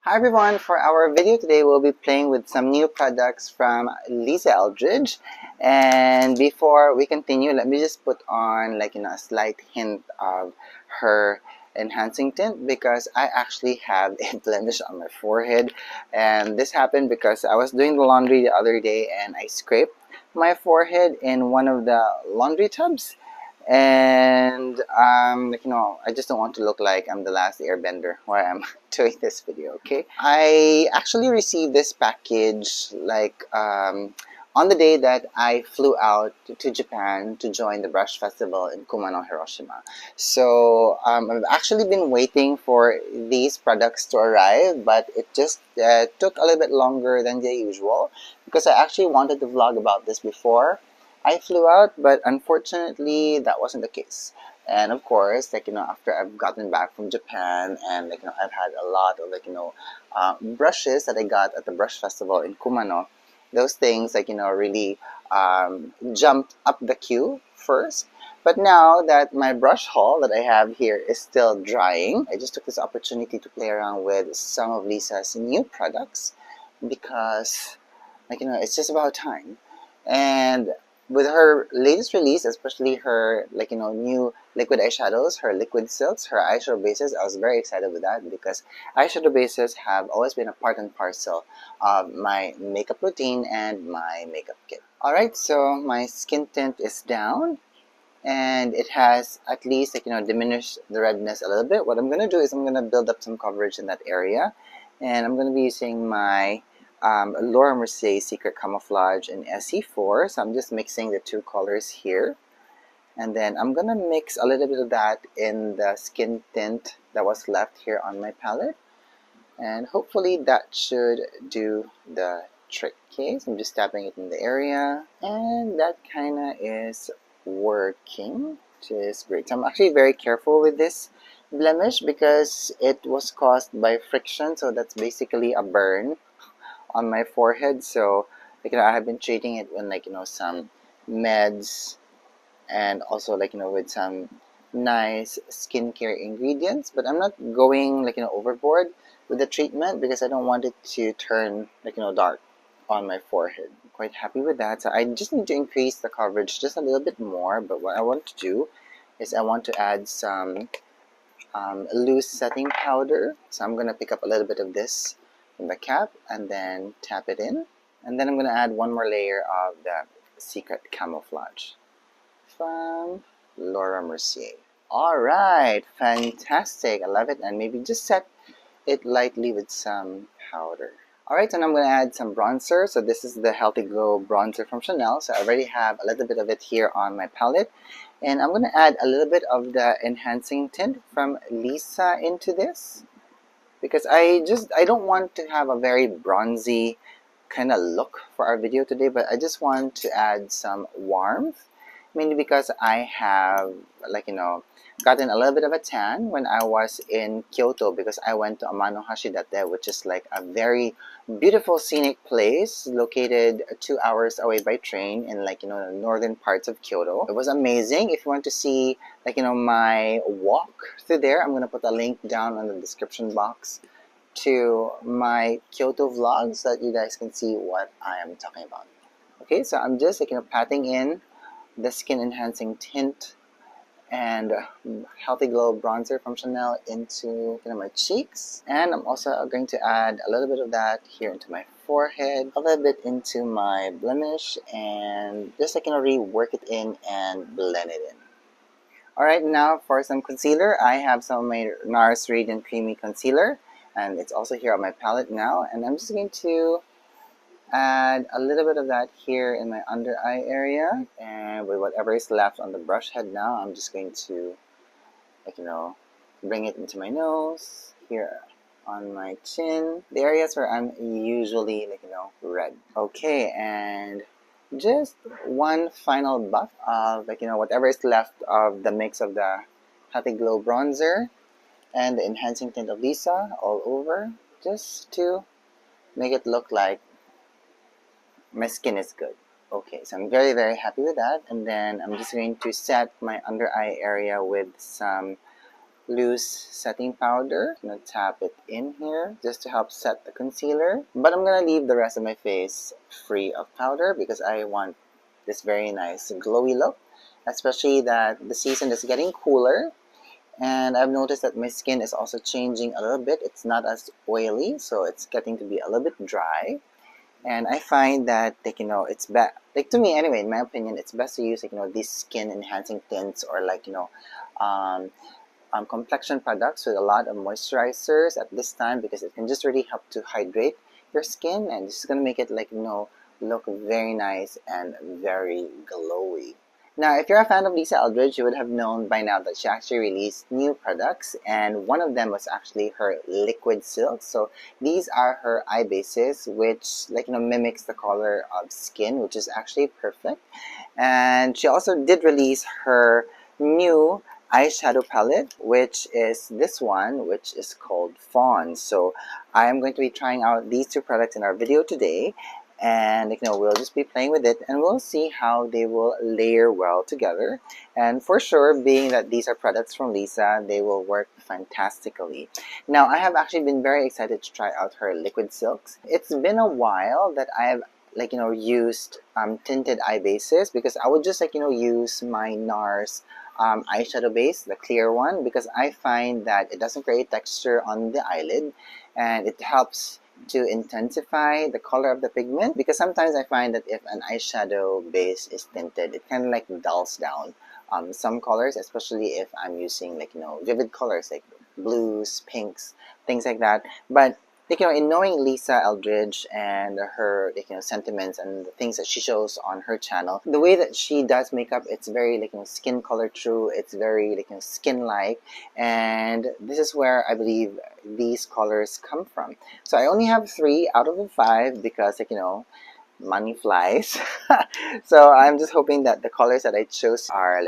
Hi everyone, for our video today we'll be playing with some new products from Lisa Eldridge. And before we continue, let me just put on a slight hint of her enhancing tint because I actually have a blemish on my forehead. And this happened because I was doing the laundry the other day and I scraped my forehead in one of the laundry tubs. And I just don't want to look like I'm the last airbender while I'm doing this video. Okay, I actually received this package on the day that I flew out to Japan to join the brush festival in Kumano, Hiroshima. So I've actually been waiting for these products to arrive, but it just took a little bit longer than the usual because I actually wanted to vlog about this before I flew out, but unfortunately that wasn't the case. And of course, after I've gotten back from Japan and I've had a lot of brushes that I got at the brush festival in Kumano. Those things really jumped up the queue first. But now that my brush haul that I have here is still drying, I just took this opportunity to play around with some of Lisa's new products because it's just about time. And with her latest release, especially her new liquid eyeshadows, her liquid silks, her eyeshadow bases, I was very excited with that because eyeshadow bases have always been a part and parcel of my makeup routine and my makeup kit. Alright, so my skin tint is down and it has at least diminished the redness a little bit. What I'm going to do is I'm going to build up some coverage in that area, and I'm going to be using my Laura Mercier Secret Camouflage in SE4. So I'm just mixing the two colors here. And then I'm going to mix a little bit of that in the skin tint that was left here on my palette. And hopefully that should do the trick. Okay, so I'm just tapping it in the area. And that kind of is working, which is great. So I'm actually very careful with this blemish because it was caused by friction. So that's basically a burn on my forehead. So I have been treating it with some meds and also with some nice skincare ingredients, but I'm not going overboard with the treatment because I don't want it to turn dark on my forehead. I'm quite happy with that. So I just need to increase the coverage just a little bit more, but what I want to do is I want to add some loose setting powder. So I'm going to pick up a little bit of this from the cap and then tap it in, and then I'm going to add one more layer of the Secret Camouflage from Laura Mercier. Alright, fantastic, I love it. And maybe just set it lightly with some powder. Alright, and I'm going to add some bronzer. So this is the Healthy Glow bronzer from Chanel. So I already have a little bit of it here on my palette, and I'm going to add a little bit of the enhancing tint from Lisa into this, because I don't want to have a very bronzy kind of look for our video today, but I just want to add some warmth, mainly because I have gotten a little bit of a tan when I was in Kyoto, because I went to Amano Hashidate, which is a very beautiful scenic place located 2 hours away by train in the northern parts of Kyoto. It was amazing. If you want to see my walk through there, I'm going to put a link down in the description box to my Kyoto vlog so that you guys can see what I am talking about. Okay, so I'm just patting in the skin enhancing tint and Healthy Glow bronzer from Chanel into my cheeks, and I'm also going to add a little bit of that here into my forehead, a little bit into my blemish, and just rework it in and blend it in. Alright, now for some concealer, I have some of my NARS Radiant Creamy Concealer, and it's also here on my palette now, and I'm just going to add a little bit of that here in my under eye area, and with whatever is left on the brush head now, I'm just going to bring it into my nose, here on my chin, the areas where I'm usually red. Okay, and just one final buff of whatever is left of the mix of the Healthy Glow bronzer and the enhancing tint of Lisa all over, just to make it look like my skin is good. Okay, so I'm very, very happy with that. And then I'm just going to set my under eye area with some loose setting powder. I'm gonna tap it in here just to help set the concealer. But I'm gonna leave the rest of my face free of powder because I want this very nice glowy look, especially that the season is getting cooler. And I've noticed that my skin is also changing a little bit. It's not as oily, so it's getting to be a little bit dry. And I find that, like, it's best, like, to me anyway, in my opinion, it's best to use, like, these skin enhancing tints, or like, um, complexion products with a lot of moisturizers at this time, because it can just really help to hydrate your skin, and this is going to make it, like, look very nice and very glowy. Now, if you're a fan of Lisa Eldridge, you would have known by now that she actually released new products, and one of them was actually her liquid silk. So these are her eye bases, which, like, mimics the color of skin, which is actually perfect. And she also did release her new eyeshadow palette, which is this one, which is called Fawn. So I'm going to be trying out these two products in our video today, and we'll just be playing with it, and we'll see how they will layer well together. And for sure, being that these are products from Lisa, they will work fantastically. Now, I have actually been very excited to try out her liquid silks. It's been a while that I've used tinted eye bases, because I would just use my NARS eyeshadow base, the clear one, because I find that it doesn't create texture on the eyelid, and it helps to intensify the color of the pigment, because sometimes I find that if an eyeshadow base is tinted, it kind of like dulls down some colors, especially if I'm using vivid colors like blues, pinks, things like that. But in knowing Lisa Eldridge and her sentiments and the things that she shows on her channel, the way that she does makeup, it's very skin color true. It's very skin like, and this is where I believe these colors come from. So I only have 3 out of the 5 because money flies. So I'm just hoping that the colors that I chose are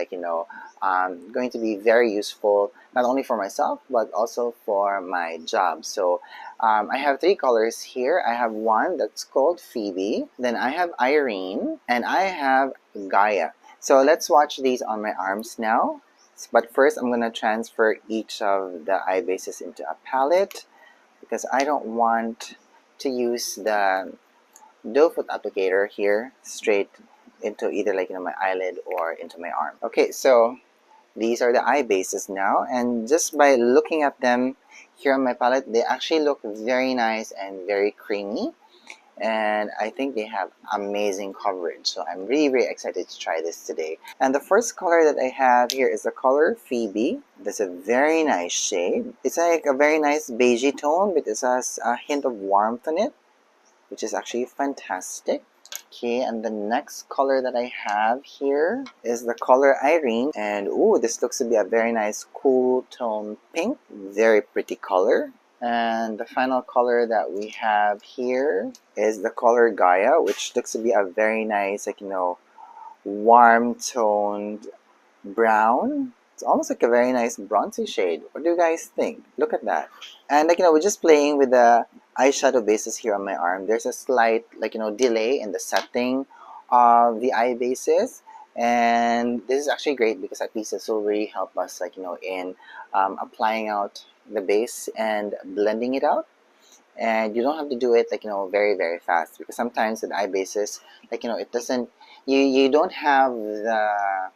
going to be very useful, not only for myself but also for my job. So I have 3 colors here. I have one that's called Phoebe, then I have Irene, and I have Gaia. So let's swatch these on my arms now. But first, I'm going to transfer each of the eye bases into a palette, because I don't want to use the doe foot applicator here straight into either my eyelid or into my arm. Okay, so these are the eye bases now, and just by looking at them here on my palette, they actually look very nice and very creamy, and I think they have amazing coverage. So I'm really excited to try this today. And the first color that I have here is the color Phoebe. That's a very nice shade. It's like a very nice beigey tone, but it has a hint of warmth in it, which is actually fantastic. Okay, and the next color that I have here is the color Irene, and ooh, this looks to be a very nice cool tone pink. Very pretty color. And the final color that we have here is the color Gaia, which looks to be a very nice warm toned brown. It's almost like a very nice bronzy shade. What do you guys think? Look at that. And we're just playing with the eyeshadow bases here on my arm. There's a slight delay in the setting of the eye bases, and this is actually great because at least this will really help us in applying out the base and blending it out. And you don't have to do it very fast, because sometimes with eye bases it doesn't, you don't have the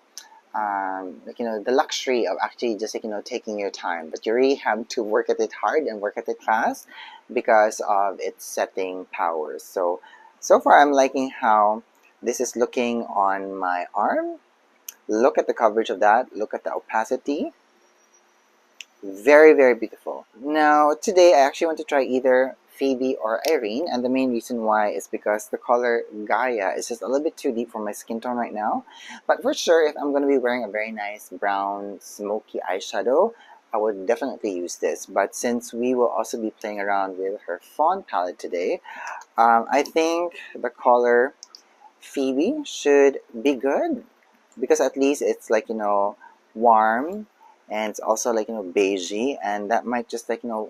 the luxury of actually just taking your time, but you really have to work at it hard and work at it fast because of its setting powers. So far I'm liking how this is looking on my arm. Look at the coverage of that. Look at the opacity. Very beautiful. Now today I actually want to try either Phoebe or Irene, and the main reason why is because the color Gaia is just a little bit too deep for my skin tone right now. But for sure, if I'm going to be wearing a very nice brown smoky eyeshadow, I would definitely use this. But since we will also be playing around with her Fawn palette today, I think the color Phoebe should be good, because at least it's warm, and it's also beigey, and that might just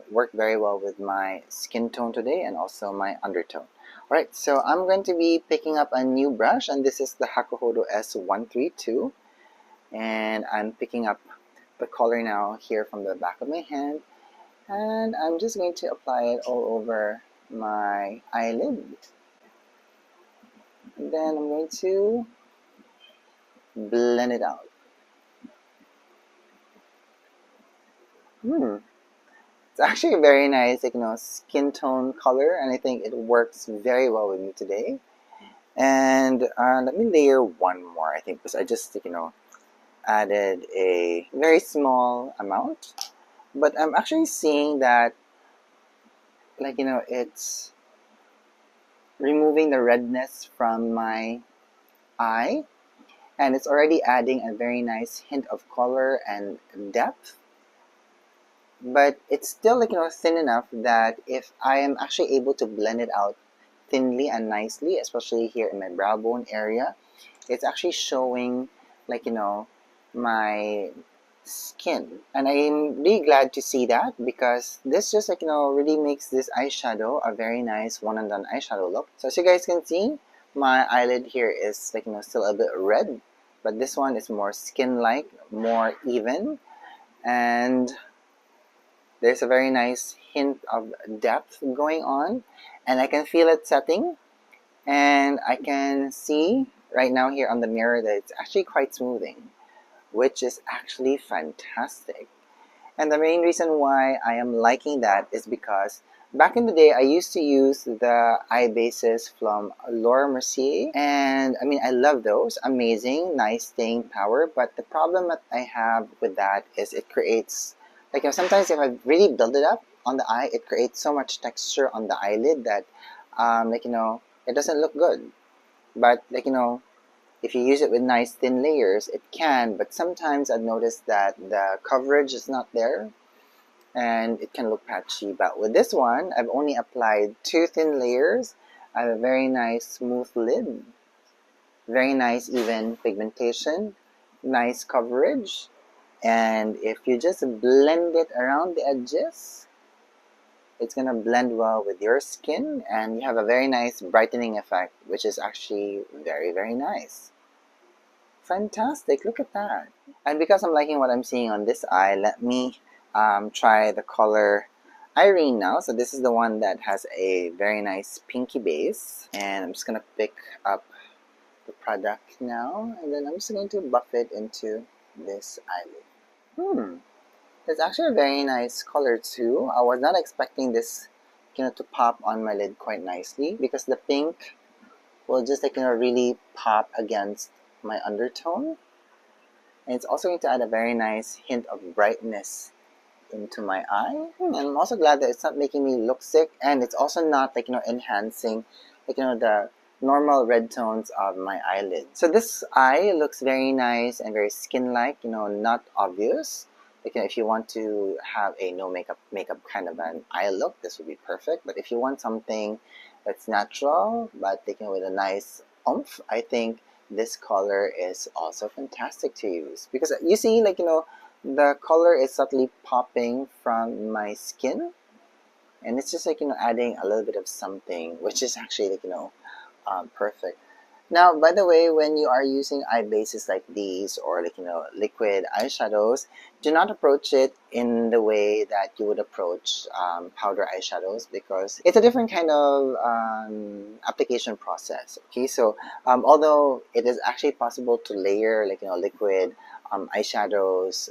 work very well with my skin tone today and also my undertone. Alright, so I'm going to be picking up a new brush, and this is the Eyhodo S132, and I'm picking up the color now here from the back of my hand, and I'm just going to apply it all over my eyelid. And then I'm going to blend it out. It's actually a very nice, skin tone color, and I think it works very well with me today. And let me layer one more, I think, because I just, added a very small amount. But I'm actually seeing that, it's removing the redness from my eye, and it's already adding a very nice hint of color and depth. But it's still thin enough that if I am actually able to blend it out thinly and nicely, especially here in my brow bone area, it's actually showing my skin. And I'm really glad to see that, because this just really makes this eyeshadow a very nice one and done eyeshadow look. So as you guys can see, my eyelid here is still a bit red, but this one is more skin like, more even, and there's a very nice hint of depth going on, and I can feel it setting, and I can see right now here on the mirror that it's actually quite smoothing, which is actually fantastic. And the main reason why I am liking that is because back in the day I used to use the eye bases from Laura Mercier, and I mean, I love those, amazing, nice staying power, but the problem that I have with that is it creates sometimes if I really build it up on the eye, it creates so much texture on the eyelid that it doesn't look good. But if you use it with nice thin layers, it can, but sometimes I've noticed that the coverage is not there and it can look patchy. But with this one, I've only applied 2 thin layers. I have a very nice smooth lid, very nice even pigmentation, nice coverage, and if you just blend it around the edges, it's gonna blend well with your skin, and you have a very nice brightening effect, which is actually very, very nice. Fantastic, look at that. And because I'm liking what I'm seeing on this eye, let me try the color Irene now. So this is the one that has a very nice pinky base, and I'm just gonna pick up the product now, and then I'm just going to buff it into this eyelid. It's actually a very nice color too. I was not expecting this to pop on my lid quite nicely, because the pink will just really pop against my undertone, and it's also going to add a very nice hint of brightness into my eye. And I'm also glad that it's not making me look sick, and it's also not enhancing the normal red tones of my eyelid. So this eye looks very nice and very skin-like, not obvious. If you want to have a no makeup kind of an eye look, this would be perfect. But if you want something that's natural but with a nice oomph, I think this color is also fantastic to use, because you see the color is subtly popping from my skin, and it's just adding a little bit of something, which is actually perfect. Now, by the way, when you are using eye bases like these, or liquid eyeshadows, do not approach it in the way that you would approach powder eyeshadows, because it's a different kind of application process. Okay, so although it is actually possible to layer liquid eyeshadows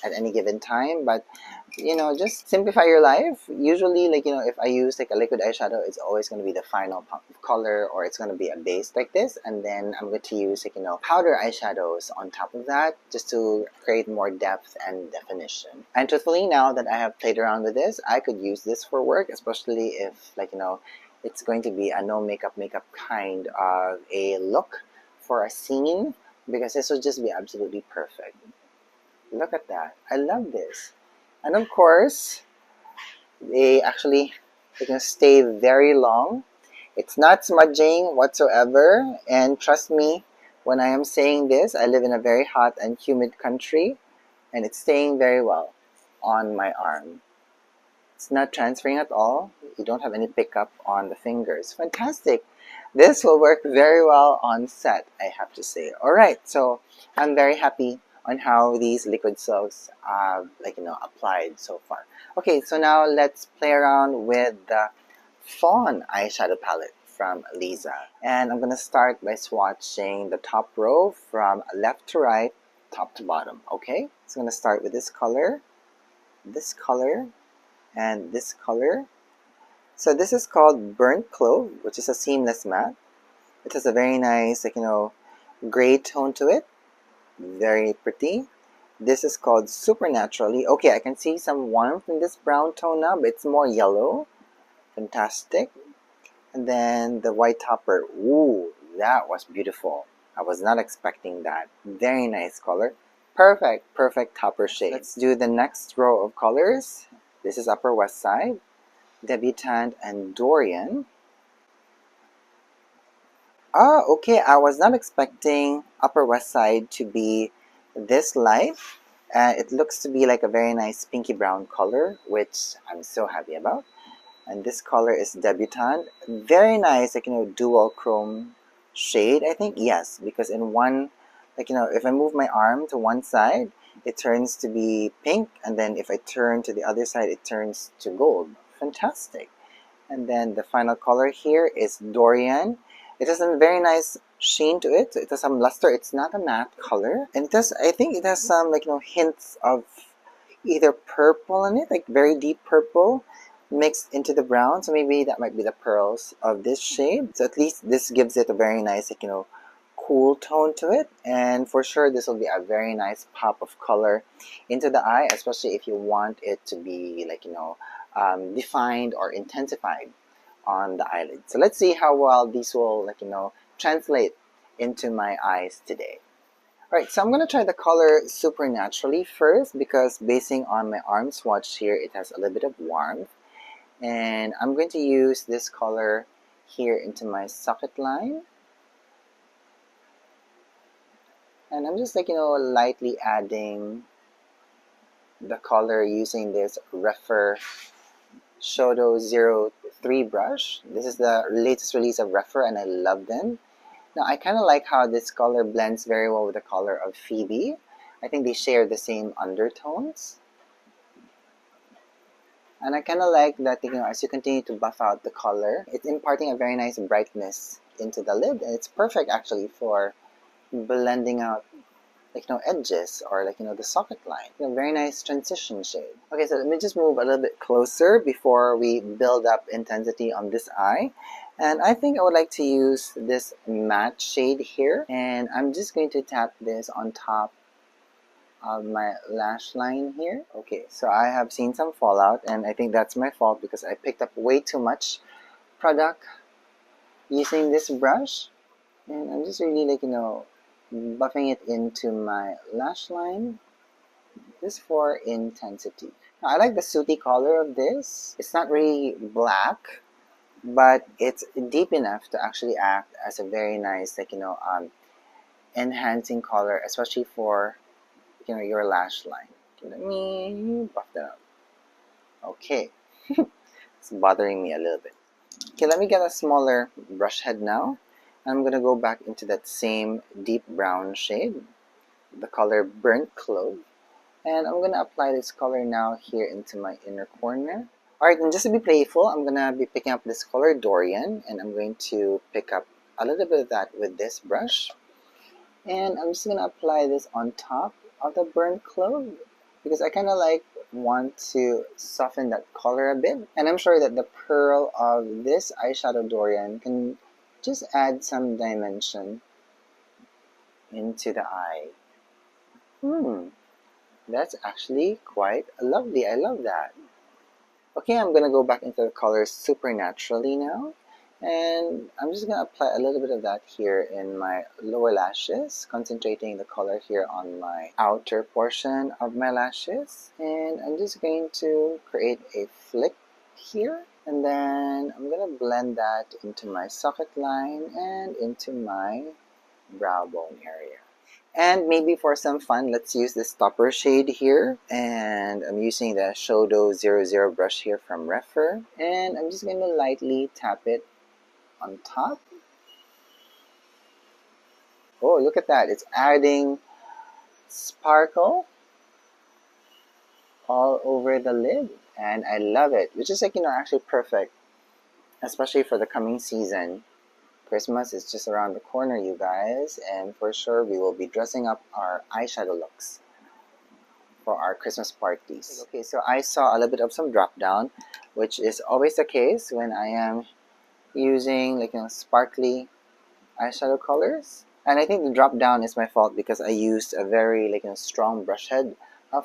at any given time, but just simplify your life. Usually if I use a liquid eyeshadow, it's always going to be the final color, or it's going to be a base like this, and then I'm going to use powder eyeshadows on top of that, just to create more depth and definition. And truthfully, now that I have played around with this, I could use this for work, especially if it's going to be a no makeup kind of a look for a scene, because this would just be absolutely perfect. Look at that, I love this. And of course, they actually stay very long. It's not smudging whatsoever, and trust me when I am saying this, I live in a very hot and humid country, and it's staying very well on my arm. It's not transferring at all. You don't have any pickup on the fingers. Fantastic. This will work very well on set, I have to say. Alright, so I'm very happy on how these liquid silks applied so far. Okay, so now let's play around with the Fawn Eyeshadow Palette from Lisa. And I'm going to start by swatching the top row from left to right, top to bottom, okay? So I'm going to start with this color, and this color. So this is called Burnt Clove, which is a seamless matte. It has a very nice, gray tone to it. Very pretty. This is called Supernaturally. Okay, I can see some warmth in this brown tone now, but it's more yellow. Fantastic. And then the white topper. Ooh, that was beautiful. I was not expecting that. Very nice color. Perfect topper shade. Let's do the next row of colors. This is Upper West Side, Debutante, and Dorian. Ah, okay, I was not expecting Upper West Side to be this light. It looks to be like a very nice pinky brown color, which I'm so happy about. And this color is Debutante. Very nice, dual chrome shade, I think. Yes, because in one, if I move my arm to one side, it turns to be pink. And then if I turn to the other side, it turns to gold. Fantastic. And then the final color here is Dorian. It has a very nice sheen to it. It has some luster. It's not a matte color. And it has, I think it has some, hints of either purple in it, like very deep purple mixed into the brown. So maybe that might be the pearls of this shade. So at least this gives it a very nice, cool tone to it. And for sure, this will be a very nice pop of color into the eye, especially if you want it to be, defined or intensified on the eyelid. So let's see how well these will translate into my eyes today. Alright, so I'm going to try the color Supernaturally first, because basing on my arm swatch here, it has a little bit of warmth. And I'm going to use this color here into my socket line. And I'm just lightly adding the color using this Eyeshadow 03 brush. This is the latest release of Refer, and I love them. Now I kind of like how this color blends very well with the color of Phoebe. I think they share the same undertones. And I kind of like that, as you continue to buff out the color, it's imparting a very nice brightness into the lid. And it's perfect actually for blending out edges or the socket line. Very nice transition shade. Okay, so let me just move a little bit closer before we build up intensity on this eye. And I think I would like to use this matte shade here, and I'm just going to tap this on top of my lash line here. Okay, so I have seen some fallout, and I think that's my fault because I picked up way too much product using this brush. And I'm just really buffing it into my lash line just for intensity. Now, I like the sooty color of this. It's not really black, but it's deep enough to actually act as a very nice enhancing color, especially for your lash line. Okay, let me buff that up. Okay. It's bothering me a little bit. Okay, let me get a smaller brush head now. I'm going to go back into that same deep brown shade, the color Burnt Clove, and I'm going to apply this color now here into my inner corner. Alright, and just to be playful, I'm going to be picking up this color Dorian, and I'm going to pick up a little bit of that with this brush. And I'm just going to apply this on top of the Burnt Clove, because I kind of want to soften that color a bit. And I'm sure that the pearl of this eyeshadow Dorian can just add some dimension into the eye. That's actually quite lovely. I love that. Okay, I'm going to go back into the color Supernaturally now. And I'm just going to apply a little bit of that here in my lower lashes, concentrating the color here on my outer portion of my lashes. And I'm just going to create a flick here. And then I'm going to blend that into my socket line and into my brow bone area. And maybe for some fun, let's use this topper shade here. And I'm using the Eyeshadow 00 brush here from Refer. And I'm just going to lightly tap it on top. Oh, look at that. It's adding sparkle all over the lid, and I love it, which is like, actually perfect, especially for the coming season. Christmas is just around the corner, you guys, and for sure we will be dressing up our eyeshadow looks for our Christmas parties. Okay, so I saw a little bit of some drop down, which is always the case when I am using like sparkly eyeshadow colors. And I think the drop down is my fault because I used a very like strong brush head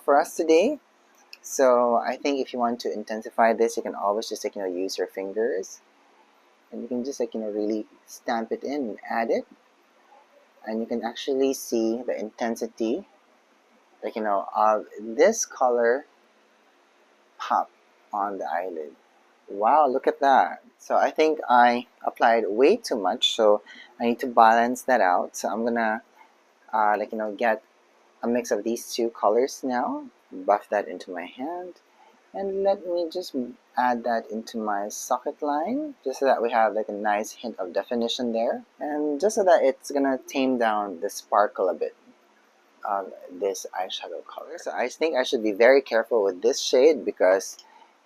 for us today. So I think if you want to intensify this, you can always just like use your fingers, and you can just like really stamp it in and add it, and you can actually see the intensity like of this color pop on the eyelid. Wow, look at that. So I think I applied way too much, so I need to balance that out. So I'm gonna get a mix of these two colors now, buff that into my hand, and let me just add that into my socket line, just so that we have like a nice hint of definition there, and just so that it's gonna tame down the sparkle a bit of this eyeshadow color. So I think I should be very careful with this shade because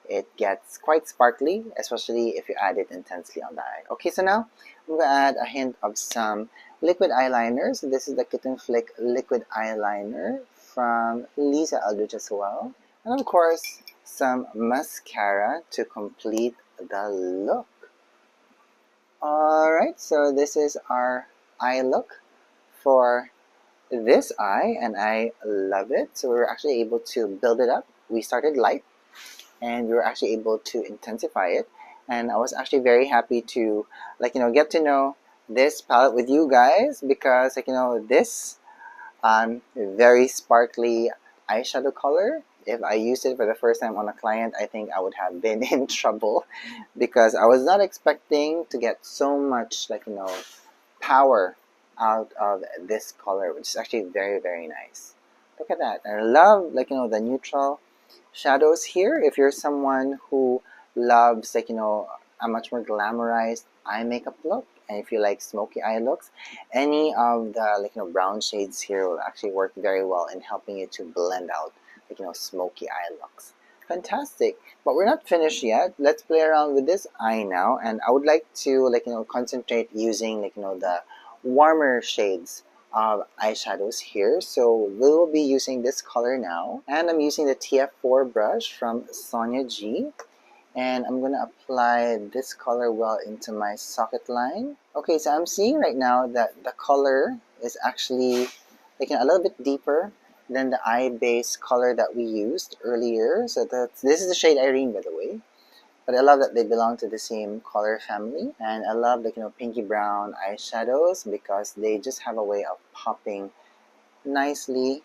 it gets quite sparkly, especially if you add it intensely on the eye. Okay, so now I'm going to add a hint of some liquid eyeliner. So this is the Kitten Flick liquid eyeliner from Lisa Eldridge as well. And of course, some mascara to complete the look. Alright, so this is our eye look for this eye, and I love it. So we were actually able to build it up. We started light, and we were actually able to intensify it, and I was actually very happy to get to know this palette with you guys, because this very sparkly eyeshadow color, if I used it for the first time on a client, I think I would have been in trouble, because I was not expecting to get so much power out of this color, which is actually very, very nice. Look at that. I love the neutral shadows here. If you're someone who loves a much more glamorized eye makeup look, and if you like smoky eye looks, any of the brown shades here will actually work very well in helping you to blend out smoky eye looks. Fantastic. But we're not finished yet. Let's play around with this eye now, and I would like to concentrate using the warmer shades of eyeshadows here. So we will be using this color now, and I'm using the TF4 brush from Sonia G, and I'm gonna apply this color well into my socket line. Okay, so I'm seeing right now that the color is actually a little bit deeper than the eye base color that we used earlier. So this is the shade Irene, by the way. But I love that they belong to the same color family, and I love pinky brown eyeshadows because they just have a way of popping nicely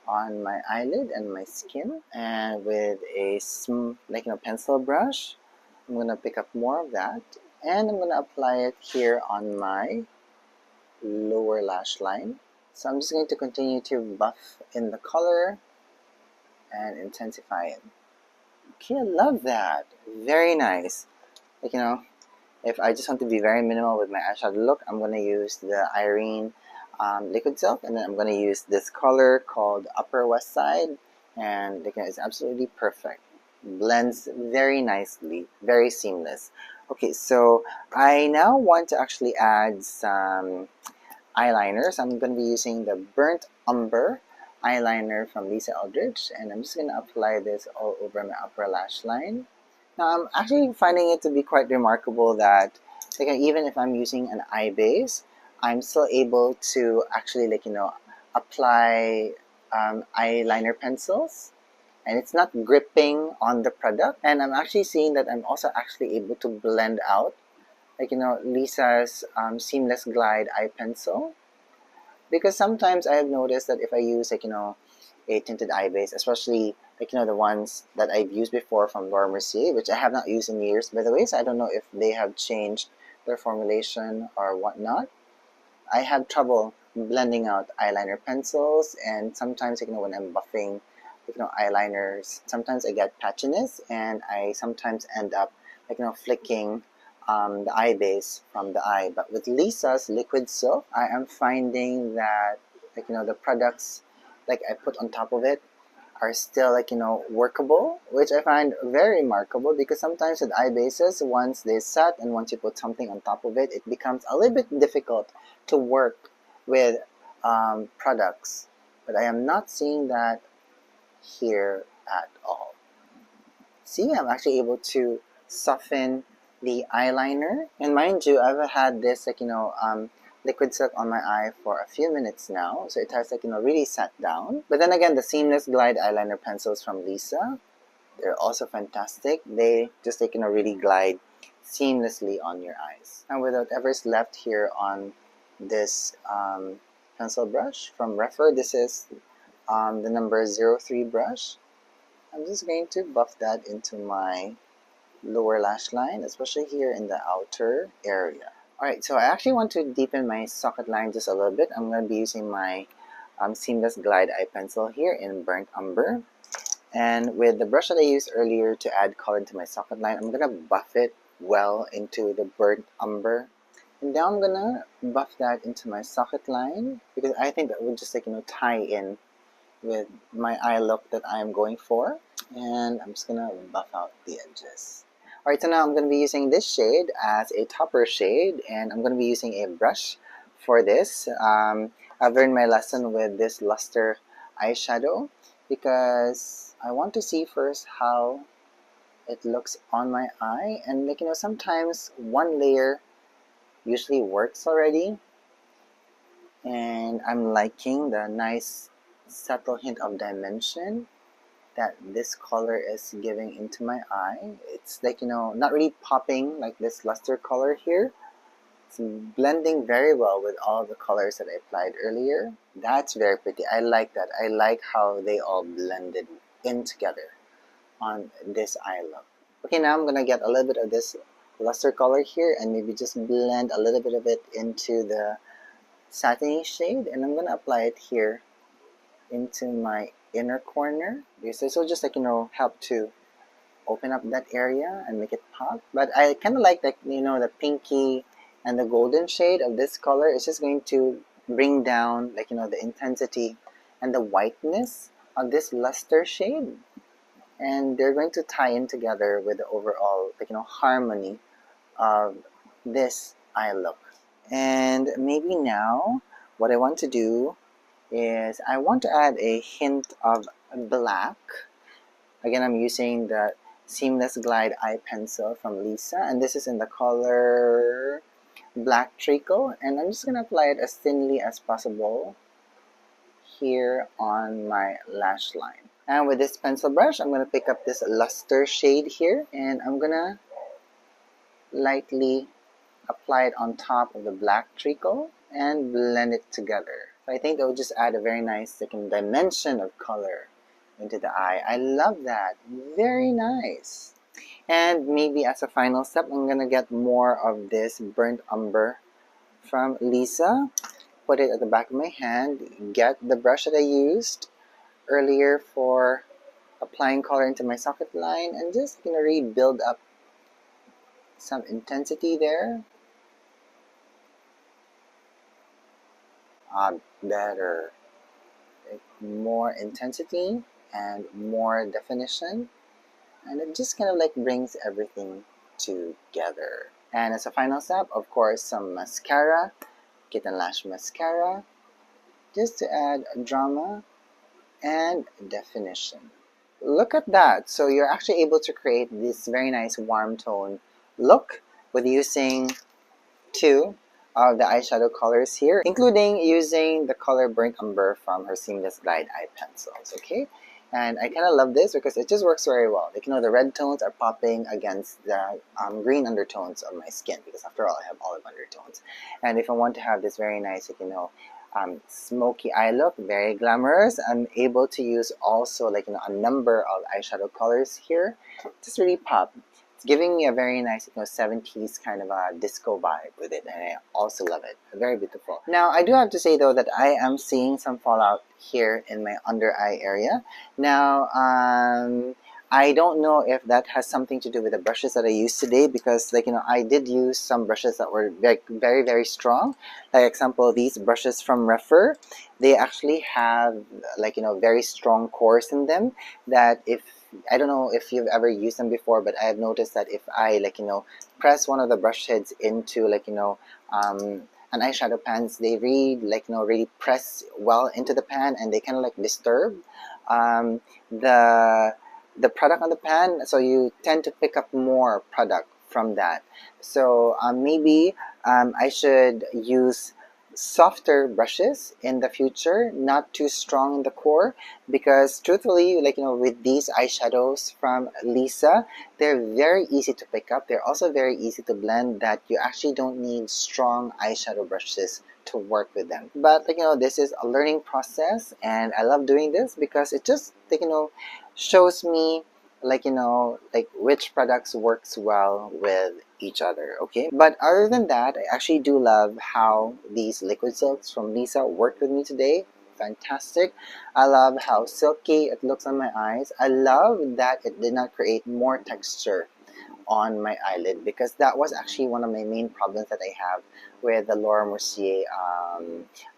on my eyelid and my skin. And with a pencil brush, I'm gonna pick up more of that, and I'm gonna apply it here on my lower lash line. So I'm just going to continue to buff in the color and intensify it. Okay, I love that. Very nice. If I just want to be very minimal with my eyeshadow look, I'm going to use the Irene Liquid Silk, and then I'm going to use this color called Upper West Side, and it's absolutely perfect. Blends very nicely, very seamless. Okay, so I now want to actually add some eyeliner. So I'm going to be using the Burnt Umber eyeliner from Lisa Eldridge, and I'm just going to apply this all over my upper lash line. Now I'm actually finding it to be quite remarkable that even if I'm using an eye base, I'm still able to actually apply eyeliner pencils, and it's not gripping on the product. And I'm actually seeing that I'm also actually able to blend out Lisa's Seamless Glide eye pencil, because sometimes I have noticed that if I use a tinted eye base, especially the ones that I've used before from Laura Mercier, which I have not used in years, by the way, so I don't know if they have changed their formulation or whatnot. I have trouble blending out eyeliner pencils, and sometimes when I'm buffing eyeliners, sometimes I get patchiness, and I sometimes end up flicking the eye base from the eye. But with Lisa's Liquid Silk, I am finding that the products like I put on top of it are still like, you know, workable, which I find very remarkable, because sometimes with eye bases, once they set and once you put something on top of it, it becomes a little bit difficult to work with products. But I am not seeing that here at all. See, I'm actually able to soften the eyeliner. And mind you, I've had this like, you know, liquid silk on my eye for a few minutes now, so it has like, you know, really sat down. But then again, the Seamless Glide eyeliner pencils from Lisa, they're also fantastic. They just like, you know, really glide seamlessly on your eyes. And with whatever's left here on this pencil brush from Refer, this is the number 03 brush. I'm just going to buff that into my lower lash line, especially here in the outer area. Alright, so I actually want to deepen my socket line just a little bit. I'm going to be using my Seamless Glide eye pencil here in Burnt Umber. And with the brush that I used earlier to add color to my socket line, I'm going to buff it well into the Burnt Umber. And now I'm going to buff that into my socket line, because I think that would just like, you know, tie in with my eye look that I'm going for. And I'm just going to buff out the edges. Alright, so now I'm going to be using this shade as a topper shade, and I'm going to be using a brush for this. I've learned my lesson with this luster eyeshadow because I want to see first how it looks on my eye. And like, you know, sometimes one layer usually works already, and I'm liking the nice subtle hint of dimension that this color is giving into my eye. It's like, you know, not really popping like this luster color here. It's blending very well with all the colors that I applied earlier. That's very pretty. I like that. I like how they all blended in together on this eye look. Okay, now I'm gonna get a little bit of this luster color here and maybe just blend a little bit of it into the satiny shade, and I'm gonna apply it here into my inner corner, because this will just like, you know, help to open up that area and make it pop. But I kind of like that, you know, the pinky and the golden shade of this color is just going to bring down like, you know, the intensity and the whiteness of this luster shade, and they're going to tie in together with the overall like, you know, harmony of this eye look. And maybe now what I want to do is I want to add a hint of black. Again, I'm using the Seamless Glide eye pencil from Lisa, and this is in the color Black Treacle, and I'm just going to apply it as thinly as possible here on my lash line. And with this pencil brush, I'm going to pick up this luster shade here, and I'm going to lightly apply it on top of the Black Treacle and blend it together. So I think that will just add a very nice second dimension of color into the eye. I love that. Very nice. And maybe as a final step, I'm going to get more of this Burnt Umber from Lisa. Put it at the back of my hand. Get the brush that I used earlier for applying color into my socket line, and just, you know, really build up some intensity there. Better. More intensity and more definition, and it just kind of like brings everything together. And as a final step, of course, some mascara, Kitten Lash mascara, just to add drama and definition. Look at that. So you're actually able to create this very nice warm tone look with using two of the eyeshadow colors here, including using the color Burnt Umber from her Seamless Glide eye pencils, okay? And I kind of love this because it just works very well. Like, you know, the red tones are popping against the green undertones of my skin, because after all, I have olive undertones. And if I want to have this very nice, like, you know, smoky eye look, very glamorous, I'm able to use also like, you know, a number of eyeshadow colors here. Just really pop. It's giving me a very nice, you know, 70s kind of a disco vibe with it, and I also love it. Very beautiful. Now, I do have to say though that I am seeing some fallout here in my under eye area. Now, I don't know if that has something to do with the brushes that I used today, because like, you know, I did use some brushes that were very strong. Like example, these brushes from Refer, they actually have like, you know, very strong cores in them, that if I don't know if you've ever used them before, but I have noticed that if I like, you know, press one of the brush heads into like, you know, an eyeshadow pans, they really like, you know, really press well into the pan, and they kind of like disturb um, the product on the pan, so you tend to pick up more product from that. So maybe I should use softer brushes in the future, not too strong in the core, because truthfully, like, you know, with these eyeshadows from Lisa, they're very easy to pick up. They're also very easy to blend, that you actually don't need strong eyeshadow brushes to work with them. But like, you know, this is a learning process, and I love doing this because it just like, you know, shows me like, you know, like which products works well with each other. Okay, but other than that, I actually do love how these liquid silks from Lisa worked with me today. Fantastic. I love how silky it looks on my eyes. I love that it did not create more texture on my eyelid, because that was actually one of my main problems that I have with the Laura Mercier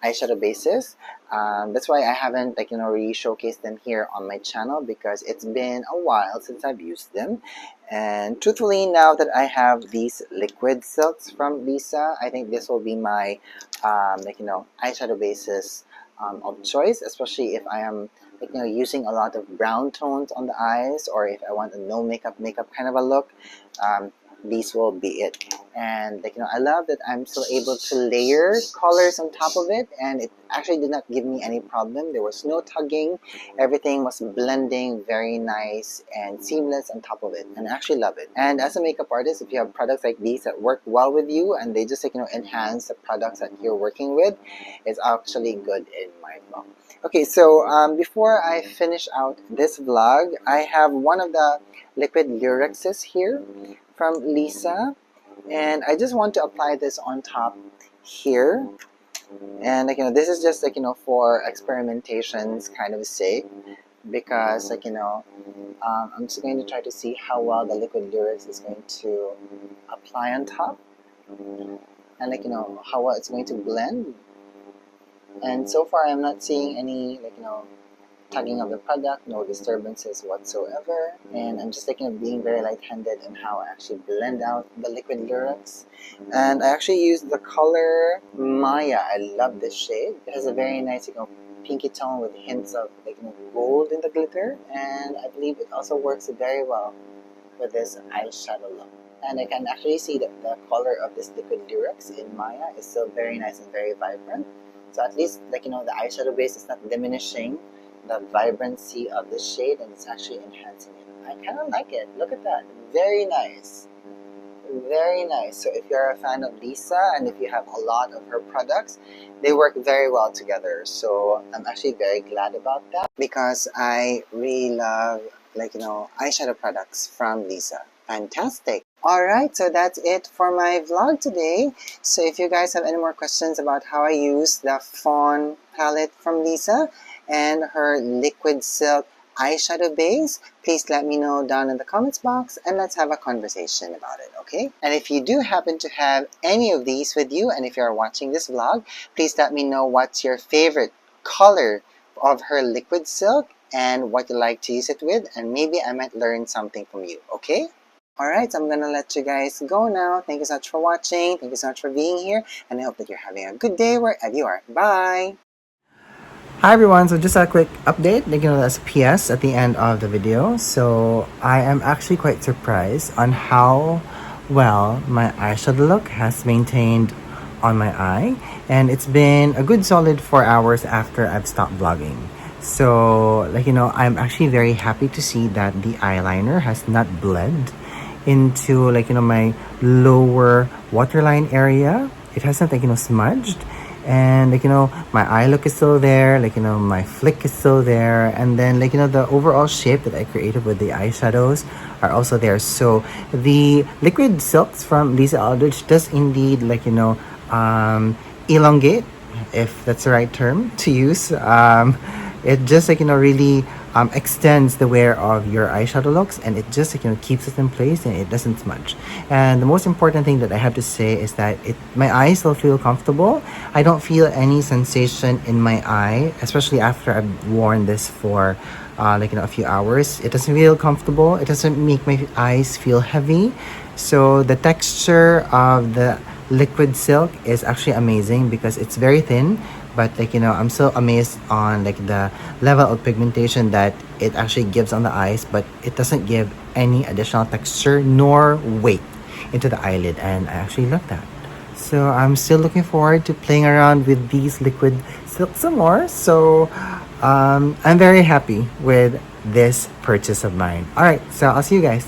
eyeshadow bases. That's why I haven't like, you know, really showcased them here on my channel, because it's been a while since I've used them. And truthfully, now that I have these liquid silks from Lisa, I think this will be my like, you know, eyeshadow bases of choice, especially if I am like, you know, using a lot of brown tones on the eyes, or if I want a no makeup kind of a look. These will be it. And like, you know, I love that I'm still able to layer colors on top of it, and it actually did not give me any problem. There was no tugging. Everything was blending very nice and seamless on top of it, and I actually love it. And as a makeup artist, if you have products like these that work well with you, and they just like, you know, enhance the products that you're working with, it's actually good in my book. Okay, so before I finish out this vlog, I have one of the liquid lyrexes here from Lisa, and I just want to apply this on top here. And like, you know, this is just like, you know, for experimentation's kind of sake, because like, you know, I'm just going to try to see how well the liquid lyrics is going to apply on top, and like, you know, how well it's going to blend. And so far I'm not seeing any like, you know, tugging of the product, no disturbances whatsoever, and I'm just thinking of being very light-handed in how I actually blend out the liquid lyrics. And I actually used the color Maya. I love this shade. It has a very nice, you know, pinky tone with hints of like, you know, gold in the glitter, and I believe it also works very well with this eyeshadow look. And I can actually see that the color of this liquid lyrics in Maya is still very nice and very vibrant. So at least like, you know, the eyeshadow base is not diminishing the vibrancy of the shade, and it's actually enhancing it. I kind of like it. Look at that. Very nice. Very nice. So if you're a fan of Lisa, and if you have a lot of her products, they work very well together. So I'm actually very glad about that, because I really love like, you know, eyeshadow products from Lisa. Fantastic. Alright, so that's it for my vlog today. So if you guys have any more questions about how I use the Fawn palette from Lisa and her liquid silk eyeshadow base, please let me know down in the comments box, and let's have a conversation about it, okay? And if you do happen to have any of these with you, and if you're watching this vlog, please let me know what's your favorite color of her liquid silk and what you like to use it with, and maybe I might learn something from you, okay? Alright, so I'm gonna let you guys go now. Thank you so much for watching. Thank you so much for being here, and I hope that you're having a good day wherever you are. Bye! Hi everyone, so just a quick update, you know, that's PS at the end of the video. So I am actually quite surprised on how well my eyeshadow look has maintained on my eye, and it's been a good solid 4 hours after I've stopped vlogging. So like, you know, I'm actually very happy to see that the eyeliner has not bled into like, you know, my lower waterline area. It hasn't like, you know, smudged. And like, you know, my eye look is still there, like, you know, my flick is still there, and then like, you know, the overall shape that I created with the eyeshadows are also there. So the liquid silks from Lisa Eldridge does indeed like, you know, elongate, if that's the right term to use. It just like, you know, really extends the wear of your eyeshadow looks, and it just keeps it in place and it doesn't smudge. And the most important thing that I have to say is that my eyes still feel comfortable. I don't feel any sensation in my eye, especially after I've worn this for a few hours. It doesn't feel comfortable. It doesn't make my eyes feel heavy. So the texture of the liquid silk is actually amazing because it's very thin, but I'm so amazed on the level of pigmentation that it actually gives on the eyes, but it doesn't give any additional texture nor weight into the eyelid, and I actually love that. So I'm still looking forward to playing around with these liquid silk some more. So I'm very happy with this purchase of mine. All right, so I'll see you guys.